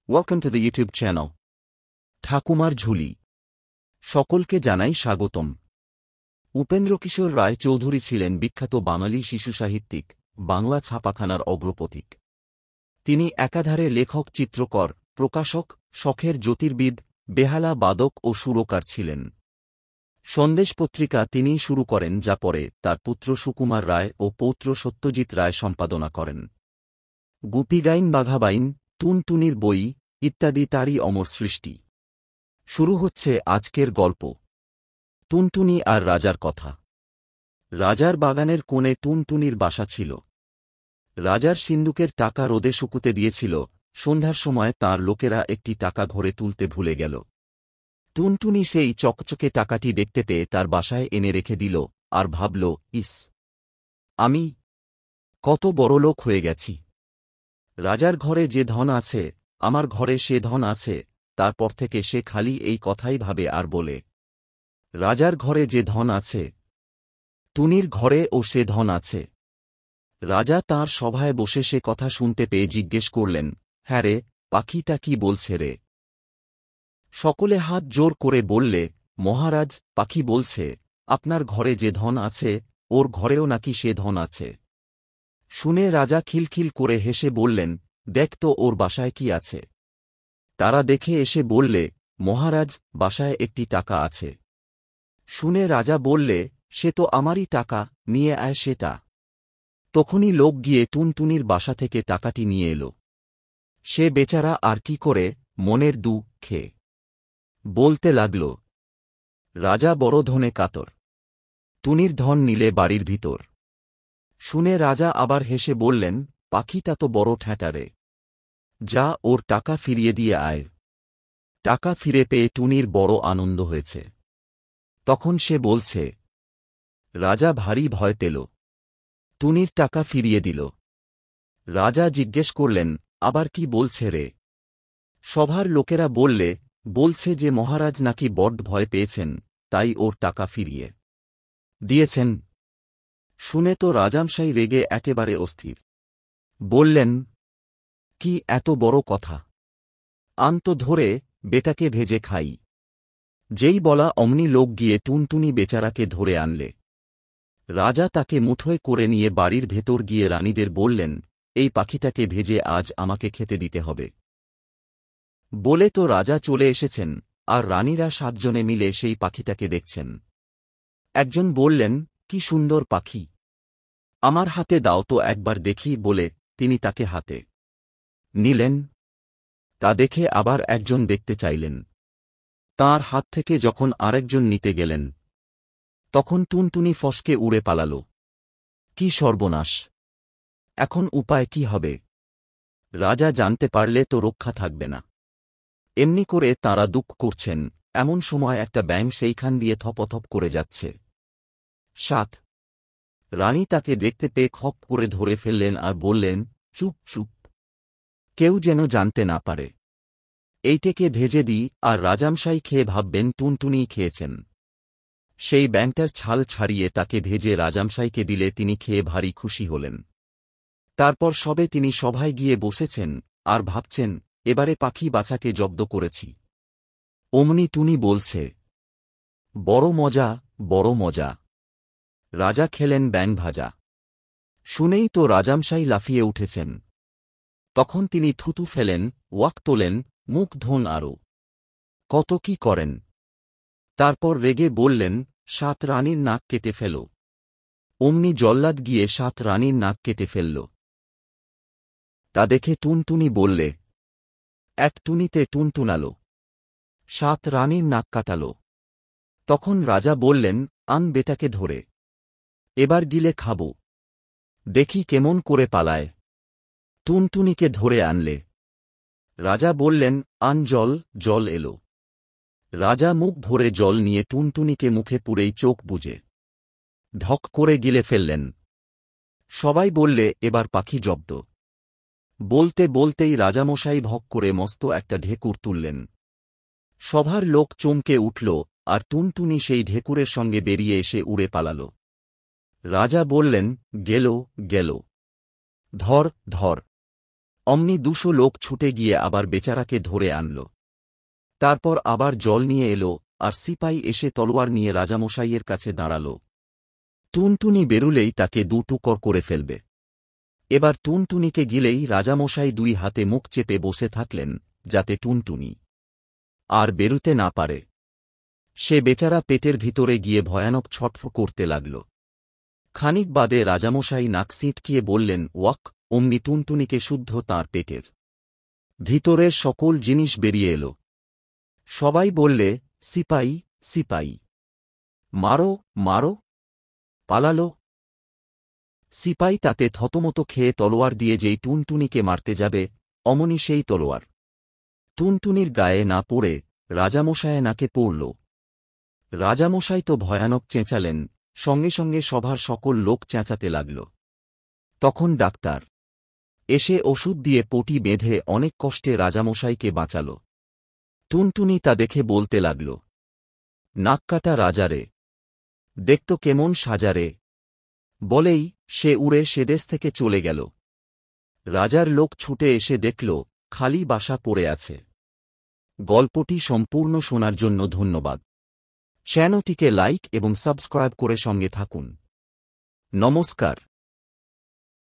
Welcome to the YouTube channel. ঠাকুমার ঝুলি। সকলকে জানাই স্বাগতম। উপেন্দ্রকিশোর রায় চৌধুরী ছিলেন বিখ্যাত বাঙালি শিশু সাহিত্যিক, বাংলা ছাপাখানার অগ্রপথিক। তিনি একাধারে লেখক, চিত্রকর, প্রকাশক, শখের জ্যোতির্বিদ, বেহালা, বাদক ও সুরকার ছিলেন। সন্দেশ পত্রিকা তিনিই শুরু করেন, যা পরে তার পুত্র সুকুমার রায় ও পৌত্র সত্যজিৎ রায় সম্পাদনা করেন। গুপিগাইন, বাঘাবাইন, টুনটুনির বই ইত্যাদি তারই অমর সৃষ্টি। শুরু হচ্ছে আজকের গল্প। টুনটুনি আর রাজার কথা। রাজার বাগানের কোণে টুনটুনির বাসা ছিল। রাজার সিন্দুকের টাকা রোদে শুকুতে দিয়েছিল। সন্ধ্যার সময় তাঁর লোকেরা একটি টাকা ঘরে তুলতে ভুলে গেল। টুনটুনি সেই চকচকে টাকাটি দেখতে পেয়ে তার বাসায় এনে রেখে দিল, আর ভাবল, ইস, আমি কত বড়লোক হয়ে গেছি। রাজার ঘরে যে ধন আছে, আমার ঘরে সে ধন আছে। তারপর থেকে সে খালি এই কথাই ভাবে আর বলে, রাজার ঘরে যে ধন আছে, টুনির ঘরেও সে ধন আছে। রাজা তাঁর সভায় বসে সে কথা শুনতে পেয়ে জিজ্ঞেস করলেন, হ্যাঁ রে, পাখিটা কি বলছে রে? সকলে হাত জোর করে বললে, মহারাজ, পাখি বলছে, আপনার ঘরে যে ধন আছে, ওর ঘরেও নাকি সে ধন আছে। শুনে রাজা খিলখিল করে হেসে বললেন, দেখ তো ওর বাসায় কি আছে। তারা দেখে এসে বললে, মহারাজ, বাসায় একটি টাকা আছে। শুনে রাজা বললে, সে তো আমারই টাকা, নিয়ে আয় সেটা। তখনই লোক গিয়ে টুনটুনির বাসা থেকে টাকাটি নিয়ে এল। সে বেচারা আর কি করে, মনের দুঃখে বলতে লাগল, রাজা বড় ধনে কাতর, টুনির ধন নিলে বাড়ির ভিতর। শুনে রাজা আবার হেসে বললেন, পাখিটা তো বড় ঠ্যাঁটারে, যা ওর টাকা ফিরিয়ে দিয়ে আয়। টাকা ফিরে পেয়ে টুনির বড় আনন্দ হয়েছে। তখন সে বলছে, রাজা ভারী ভয় পেল। টুনির টাকা ফিরিয়ে দিল। রাজা জিজ্ঞেস করলেন, আবার কি বলছে রে? সভার লোকেরা বলছে যে মহারাজ নাকি বড্ড ভয় পেয়েছেন, তাই ওর টাকা ফিরিয়ে দিয়েছেন। শুনে তো রাজামশাই রেগে একেবারে অস্থির। বললেন, কি এত বড় কথা? আন তো ধরে, বেটাকে ভেজে খাই। যেই বলা অমনি লোক গিয়ে টুনটুনি বেচারাকে ধরে আনলে। রাজা তাকে মুঠোয় করে নিয়ে বাড়ির ভেতর গিয়ে রানীদের বললেন, এই পাখিটাকে ভেজে আজ আমাকে খেতে দিতে হবে। বলে তো রাজা চলে এসেছেন, আর রানীরা 7 জনে মিলে সেই পাখিটাকে দেখছেন। একজন বললেন, কি সুন্দর পাখি, আমার হাতে দাও তো একবার দেখি, বলে তিনি তাকে হাতে নিলেন। তা দেখে আবার একজন দেখতে চাইলেন। তাঁর হাত থেকে যখন আরেকজন নিতে গেলেন, তখন টুনটুনি ফসকে উড়ে পালাল। কি সর্বনাশ! এখন উপায় কি হবে? রাজা জানতে পারলে তো রক্ষা থাকবে না। এমনি করে তাঁরা দুঃখ করছেন, এমন সময় একটা ব্যাঙ সেইখান দিয়ে থপথপ করে যাচ্ছে। 7 রানী তাকে দেখতে পেয়ে খপ করে ধরে ফেললেন আর বললেন, চুপ চুপ, কেউ যেন জানতে না পারে। এইটেকে ভেজে দিই, আর রাজামশাই খেয়ে ভাববেন টুনটুনিই খেয়েছেন। সেই ব্যাঙটার ছাল ছাড়িয়ে তাকে ভেজে রাজামশাইকে দিলে তিনি খেয়ে ভারী খুশি হলেন। তারপর সবে তিনি সভায় গিয়ে বসেছেন আর ভাবছেন, এবারে পাখি বাছাকে জব্দ করেছি। অমনি টুনি বলছে, বড় মজা, বড় মজা। রাজা খেলেন ব্যাঙ ভাজা। শুনেই তো রাজামশাই লাফিয়ে উঠেছেন। তখন তিনি থুতু ফেলেন, ওয়াক তোলেন, মুখ ধোন, আরও কত কি করেন। তারপর রেগে বললেন, 7 রানীর নাক কেটে ফেল। অমনি জল্লাদ গিয়ে 7 রানীর নাক কেটে ফেলল। তা দেখে টুনটুনি বললে, এক টুনিতে টুনটুনাল, 7 রানীর নাক কাটাল। তখন রাজা বললেন, আন বেটাকে ধরে, এবার গিলে খাব, দেখি কেমন করে পালায়। টুনটুনিকে ধরে আনলে। রাজা বললেন, আন জল। জল এলো। রাজা মুখ ভরে জল নিয়ে টুনটুনিকে মুখে পুরেই চোখ বুজে ঢক করে গিলে ফেললেন। সবাই বললে, এবার পাখি জব্দ। বলতে বলতেই রাজামশাই ভক করে মস্ত একটা ঢেকুর তুললেন। সভার লোক চমকে উঠল, আর টুনটুনি সেই ঢেকুরের সঙ্গে বেরিয়ে এসে উড়ে পালাল। রাজা বললেন, গেল, গেল, ধর, ধর। অমনি 200 লোক ছুটে গিয়ে আবার বেচারাকে ধরে আনল। তারপর আবার জল নিয়ে এলো, আর সিপাই এসে তলোয়ার নিয়ে রাজামশাইয়ের কাছে দাঁড়াল। টুনটুনি বেরুলেই তাকে 2 টুকর করে ফেলবে। এবার টুনটুনিকে গিলেই রাজামশাই 2 হাতে মুখ চেপে বসে থাকলেন, যাতে টুনটুনি আর বেরুতে না পারে। সে বেচারা পেটের ভিতরে গিয়ে ভয়ানক ছটফট করতে লাগল। খানিক বাদে রাজামশাই নাক সিঁটকিয়ে বললেন, ওয়াক! অমনি টুনটুনিকে শুদ্ধ তাঁর পেটের ভিতরের সকল জিনিস বেরিয়ে এল। সবাই বললে, সিপাই, সিপাই! মারো, মারো! পালালো। সিপাই তাতে থতমত খেয়ে তলোয়ার দিয়ে যেই টুনটুনিকে মারতে যাবে, অমনি সেই তলোয়ার টুনটুনির গায়ে না পড়ে রাজামশায় নাকে পড়ল। রাজামশাই তো ভয়ানক চেঁচালেন, সঙ্গে সঙ্গে সভার সকল লোক চেঁচাতে লাগল। তখন ডাক্তার এসে ওষুধ দিয়ে পটি বেঁধে অনেক কষ্টে রাজামশাইকে বাঁচাল। টুনটুনি তা দেখে বলতে লাগল, নাককাটা রাজারে, দেখত কেমন সাজারে! বলেই সে উড়ে সেদেশ থেকে চলে গেল। রাজার লোক ছুটে এসে দেখল খালি বাসা পড়ে আছে। গল্পটি সম্পূর্ণ শোনার জন্য ধন্যবাদ। চ্যানেলটিকে লাইক এবং সাবস্ক্রাইব করে সঙ্গে থাকুন। নমস্কার।